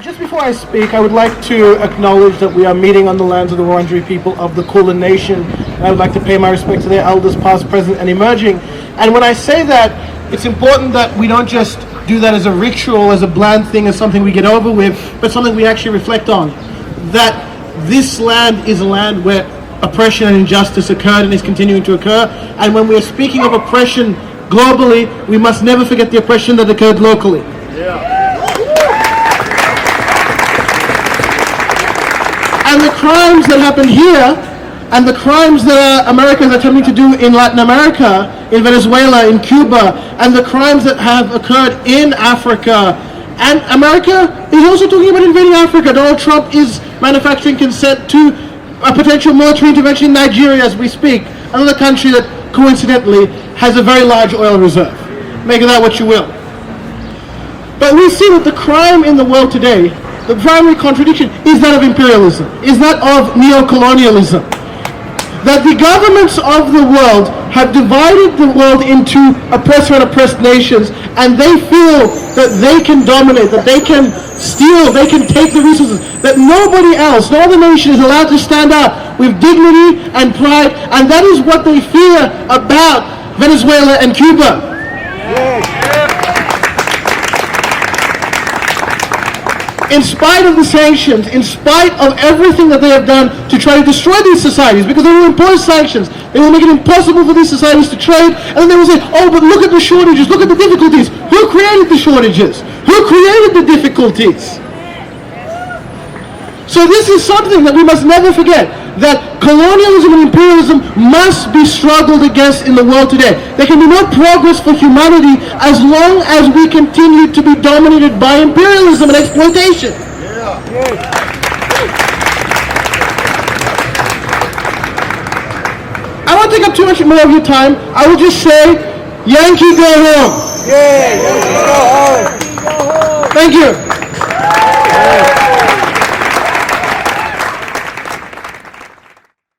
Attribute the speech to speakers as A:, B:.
A: Just before I speak, I would like to acknowledge that we are meeting on the lands of the Wurundjeri people of the Kulin Nation. I would like to pay my respect to their elders, past, present, and emerging. And when I say that, it's important that we don't just do that as a ritual, as a bland thing, as something we get over with, but something we actually reflect on. That this land is a land where oppression and injustice occurred and is continuing to occur. And when we are speaking of oppression globally, we must never forget the oppression that occurred locally. And the crimes that happened here, and the crimes that America is attempting to do in Latin America, in Venezuela, in Cuba, and the crimes that have occurred in Africa, and America is also talking about invading Africa. Donald Trump is manufacturing consent to a potential military intervention in Nigeria as we speak, another country that coincidentally has a very large oil reserve. Make of that what you will. But we see that the crime in the world today, the primary contradiction, is that of imperialism, is that of neo-colonialism. That the governments of the world have divided the world into oppressor and oppressed nations, and they feel that they can dominate, that they can steal, they can take the resources, that nobody else, no other nation is allowed to stand up with dignity and pride, and that is what they fear about Venezuela and Cuba. In spite of the sanctions, in spite of everything that they have done to try to destroy these societies, because they will impose sanctions, they will make it impossible for these societies to trade, and then they will say, oh, but look at the shortages, look at the difficulties. Who created the shortages? Who created the difficulties? So this is something that we must never forget, that colonialism and imperialism must be struggled against in the world today. There can be no progress for humanity as long as we continue to be dominated by imperialism and exploitation. I won't take up too much more of your time. I will just say, Yankee, go home.
B: Yankee, go home.
A: Thank you.